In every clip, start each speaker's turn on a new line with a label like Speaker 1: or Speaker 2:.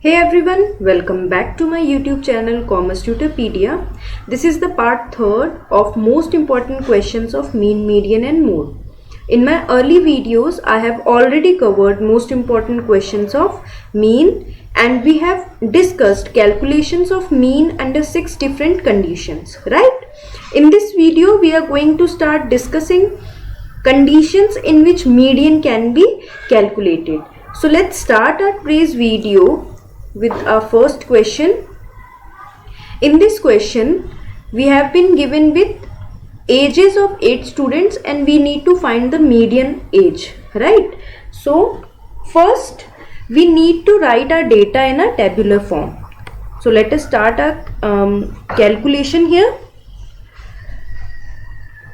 Speaker 1: Hey everyone, welcome back to my YouTube channel Commerce Tutorpedia. This is the part 3rd of most important questions of mean, median and mode. In my early videos, I have already covered most important questions of mean and we have discussed calculations of mean under 6 different conditions, right? In this video, we are going to start discussing conditions in which median can be calculated. So let's start our today's video with our first question. In this question, we have been given with ages of 8 students and we need to find the median age, right? So first we need to write our data in a tabular form. So let us start our calculation here.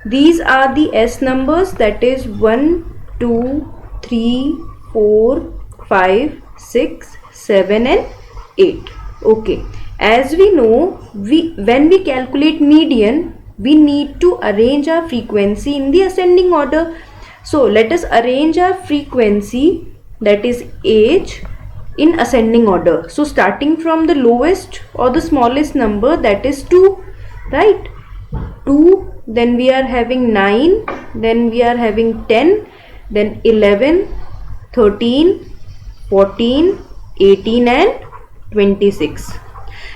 Speaker 1: These are the S numbers, that is 1, 2, 3, 4, 5, 6, 7 and 8. Okay, as we know, when we calculate median, we need to arrange our frequency in the ascending order. So let us arrange our frequency, that is age, in ascending order. So starting from the lowest or the smallest number, that is 2, right? 2, then we are having 9, then we are having 10, then 11, 13, 14, 18 and 26.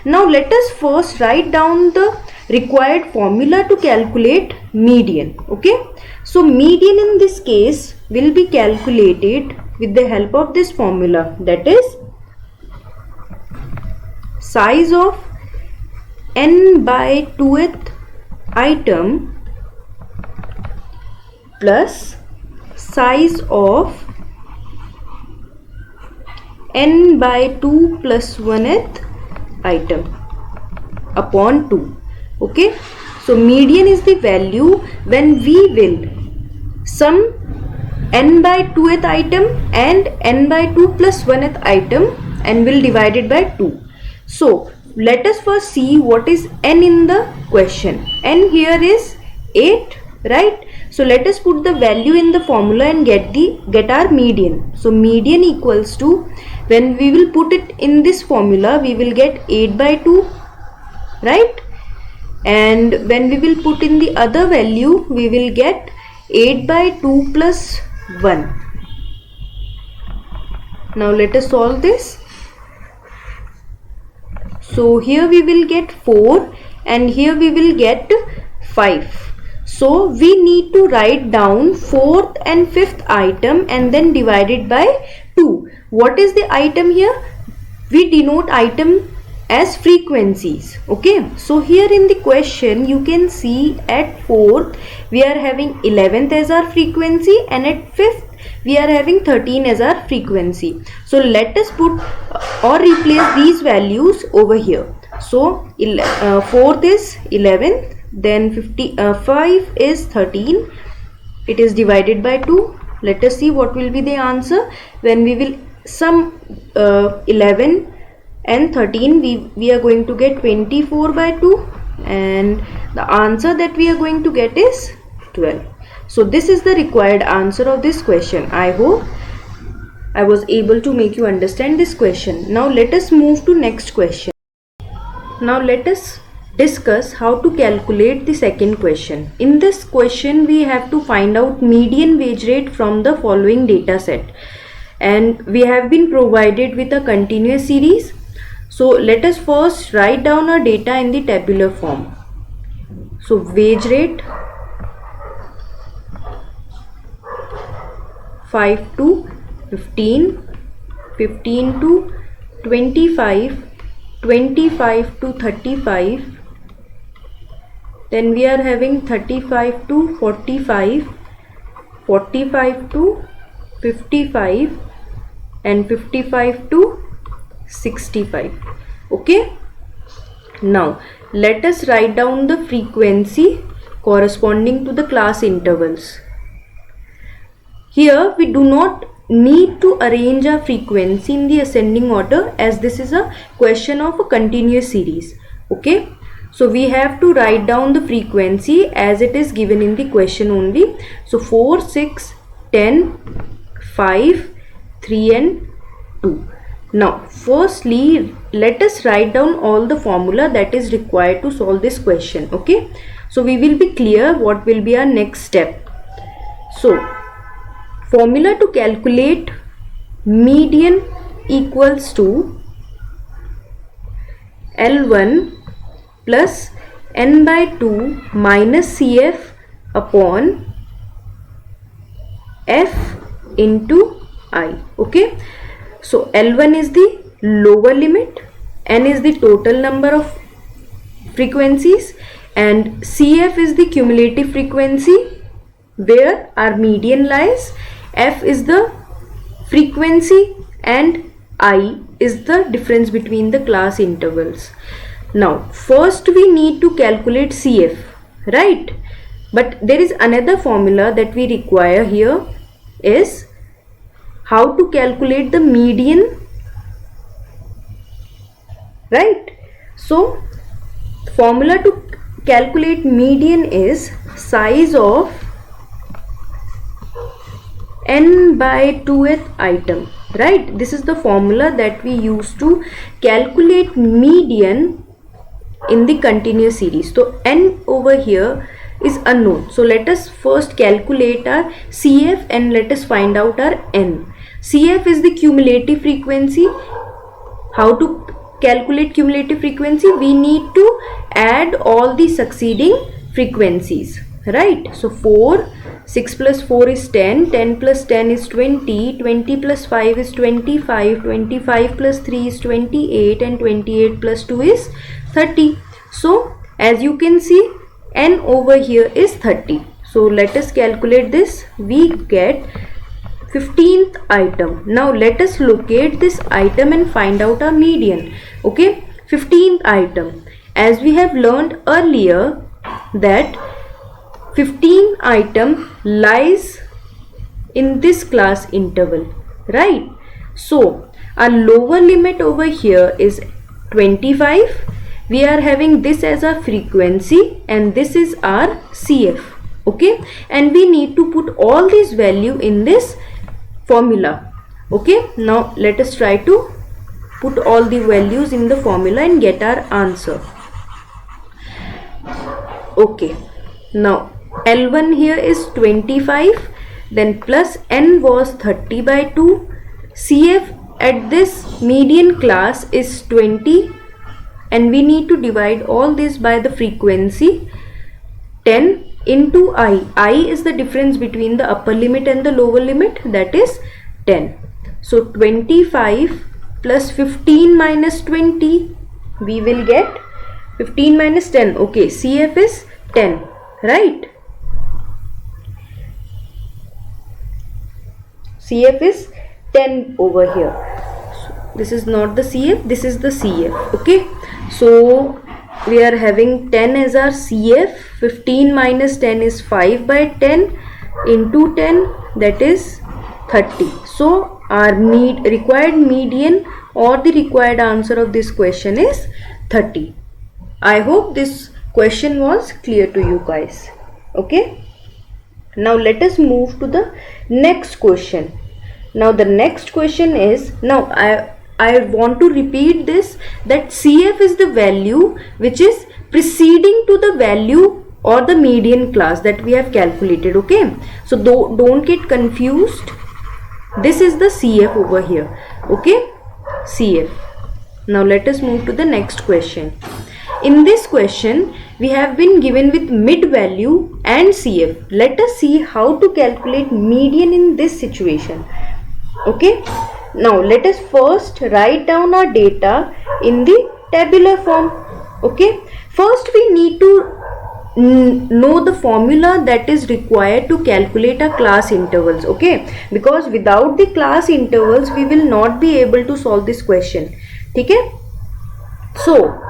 Speaker 1: Now let us first write down the required formula to calculate median. Okay, so median in this case will be calculated with the help of this formula, that is size of n by 2th item plus size of n by 2 plus 1th item upon 2. Okay, so median is the value when we will sum n by 2th item and n by 2 plus 1th item and will divide it by 2. So let us first see what is n in the question. N here is 8, right? So let us put the value in the formula and get our median. So median equals to, when we will put it in this formula, we will get 8 by 2, right? And when we will put in the other value, we will get 8 by 2 plus 1. Now let us solve this. So here we will get 4 and here we will get 5. So we need to write down 4th and 5th item and then divide it by 2. What is the item here? We denote item as frequencies. Okay, so here in the question you can see at 4th we are having 11th as our frequency and at 5th we are having 13 as our frequency. So let us put or replace these values over here. So 4th is 11th, then 5 is 13. It is divided by 2. Let us see what will be the answer when we will sum 11 and 13. We are going to get 24 by 2 and the answer that we are going to get is 12. So this is the required answer of this question. I hope I was able to make you understand this question. Now let us move to next question. Now let us discuss how to calculate the second question. In this question we have to find out median wage rate from the following data set, and we have been provided with a continuous series. So let us first write down our data in the tabular form. So wage rate 5 to 15, 15 to 25, 25 to 35, then we are having 35 to 45, 45 to 55 and 55 to 65. Okay, now let us write down the frequency corresponding to the class intervals. Here we do not need to arrange our frequency in the ascending order as this is a question of a continuous series. Okay, so we have to write down the frequency as it is given in the question only. So 4, 6, 10, 5, 3 and 2. Now firstly let us write down all the formula that is required to solve this question. Okay, so we will be clear what will be our next step. So formula to calculate median equals to L1 plus n by 2 minus CF upon F into I. Okay, so L1 is the lower limit, n is the total number of frequencies, and CF is the cumulative frequency where our median lies. F is the frequency and I is the difference between the class intervals. Now first we need to calculate CF, right? But there is another formula that we require here, is how to calculate the median, right? So formula to calculate median is size of n by 2th item, right? This is the formula that we use to calculate median in the continuous series. So n over here is unknown, so let us first calculate our CF and let us find out our n. CF is the cumulative frequency. How to calculate cumulative frequency? We need to add all the succeeding frequencies, right? So 4, 6 plus 4 is 10, 10 plus 10 is 20, 20 plus 5 is 25, 25 plus 3 is 28, and 28 plus 2 is 30. So as you can see, n over here is 30. So let us calculate this. We get 15th item. Now let us locate this item and find out our median. Okay, 15th item. As we have learned earlier that 15th item lies in this class interval, right? So our lower limit over here is 25. We are having this as our frequency and this is our CF. Okay, and we need to put all these value in this formula. Okay, now let us try to put all the values in the formula and get our answer. Okay, now L1 here is 25, then plus n was 30 by 2. CF at this median class is 20, and we need to divide all this by the frequency. 10 into I. I is the difference between the upper limit and the lower limit, that is 10. So 25 plus 15 minus 20, we will get 15 minus 10. Okay, CF is 10, right? CF is 10 over here. So this is not the CF, this is the CF. Okay, so we are having 10 as our CF. 15 minus 10 is 5 by 10 into 10, that is 30. So our required median or the required answer of this question is 30. I hope this question was clear to you guys. Okay, now let us move to the next question. Now the next question is, now I want to repeat this, that CF is the value which is preceding to the value or the median class that we have calculated. Okay, so don't get confused. This is the CF over here. Okay, CF. Now let us move to the next question. In this question we have been given with mid value and CF. Let us see how to calculate median in this situation. Okay, now let us first write down our data in the tabular form. Okay, first we need to know the formula that is required to calculate our class intervals. Okay, because without the class intervals we will not be able to solve this question. Okay, so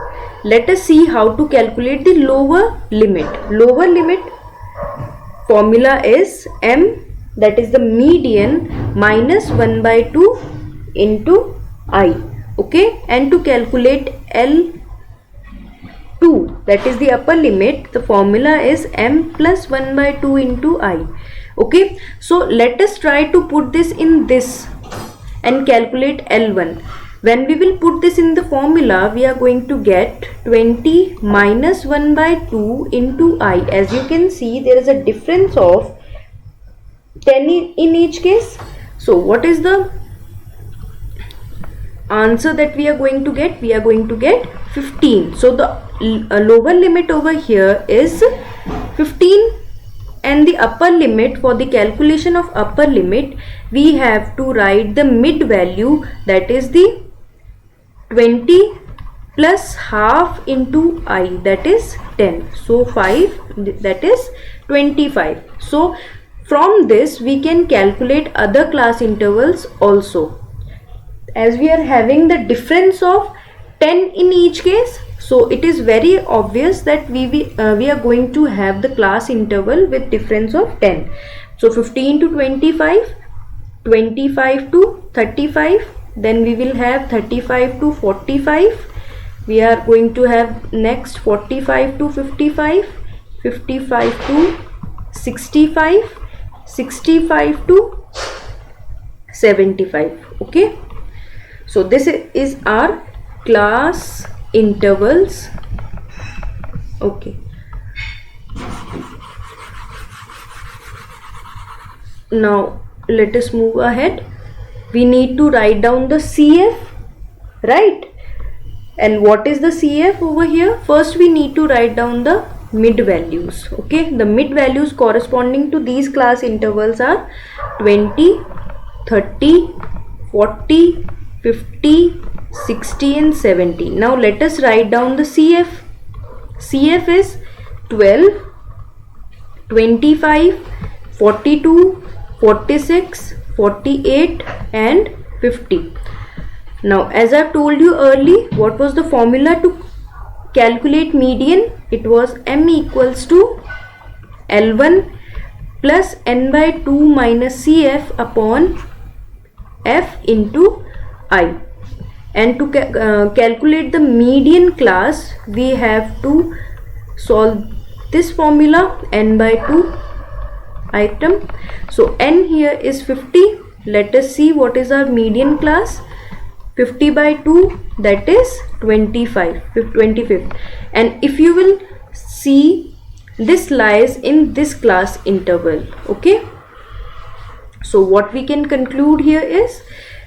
Speaker 1: let us see how to calculate the lower limit. Lower limit formula is m, that is the median, minus 1 by 2 into I. Okay, and to calculate L2, that is the upper limit, the formula is m plus 1 by 2 into I. Okay, so let us try to put this in this and calculate L1. When we will put this in the formula, we are going to get 20 minus 1 by 2 into I. As you can see, there is a difference of 10 in each case. So what is the answer that we are going to get? We are going to get 15. So the lower limit over here is 15, and the upper limit, for the calculation of upper limit, we have to write the mid value, that is the 20 plus half into I, that is 10. So 5, that is 25. So from this we can calculate other class intervals also. As we are having the difference of 10 in each case, so it is very obvious that we are going to have the class interval with difference of 10. So 15 to 25, 25 to 35, then we will have 35 to 45. We are going to have next 45 to 55, 55 to 65, 65 to 75. Okay, so this is our class intervals. Okay, now let us move ahead. We need to write down the CF, right? And what is the CF over here? First we need to write down the mid values. Okay, the mid values corresponding to these class intervals are 20, 30, 40, 50, 60 and 70. Now let us write down the CF. CF is 12, 25, 42, 46, 48 and 50. Now as I told you earlier, what was the formula to calculate median? It was m equals to L1 plus n by 2 minus CF upon F into I. And to calculate the median class, we have to solve this formula, n by 2 item. So n here is 50. Let us see what is our median class. 50 by 2, that is 25, 25th. And if you will see, this lies in this class interval. Okay, so what we can conclude here is,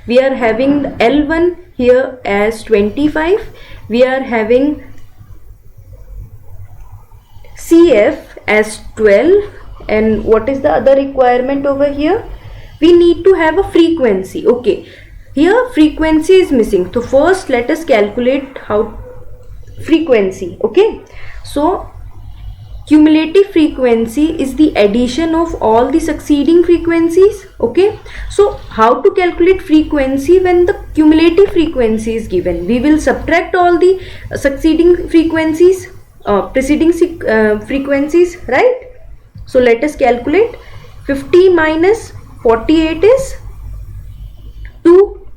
Speaker 1: we are having the L1 here as 25, we are having CF as 12, and what is the other requirement over here? We need to have a frequency. Okay, here frequency is missing, so first let us calculate how frequency. Okay, so cumulative frequency is the addition of all the succeeding frequencies. Okay, so how to calculate frequency when the cumulative frequency is given? We will subtract all the succeeding frequencies, preceding frequencies, right? So let us calculate. 50 minus 48 is 2,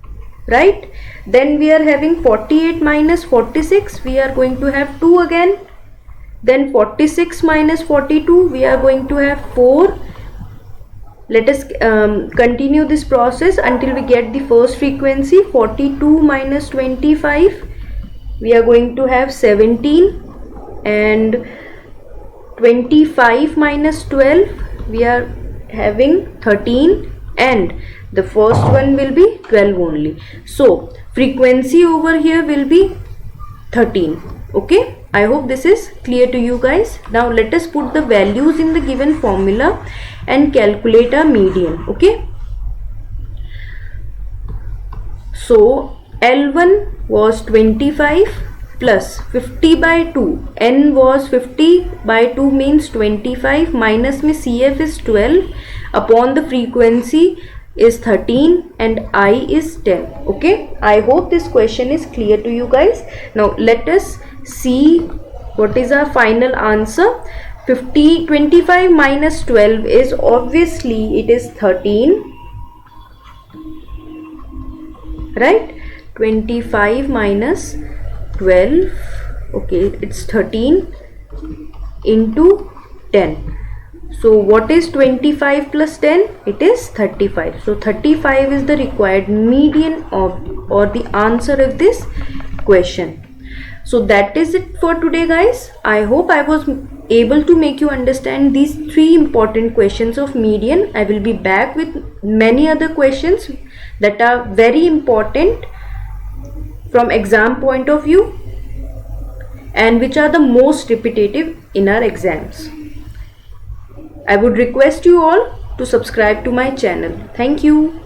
Speaker 1: right? Then we are having 48 minus 46, we are going to have 2 again. Then 46 minus 42, we are going to have 4. Let us continue this process until we get the first frequency. 42 minus 25, we are going to have 17. And 25 minus 12, we are having 13. And the first one will be 12 only. So frequency over here will be 13. Okay, I hope this is clear to you guys. Now let us put the values in the given formula and calculate our median. Okay, so L1 was 25 plus 50 by 2, n was 50 by 2 means 25, minus में CF is 12 upon the frequency is 13 and I is 10. Okay, I hope this question is clear to you guys. Now let us see what is our final answer. 25 minus 12 is obviously it is 13, right? 25 minus 12, okay, it's 13 into 10. So what is 25 plus 10? It is 35. So 35 is the required median of or the answer of this question. So that is it for today, guys. I hope I was able to make you understand these 3 important questions of median. I will be back with many other questions that are very important from exam point of view and which are the most repetitive in our exams. I would request you all to subscribe to my channel. Thank you.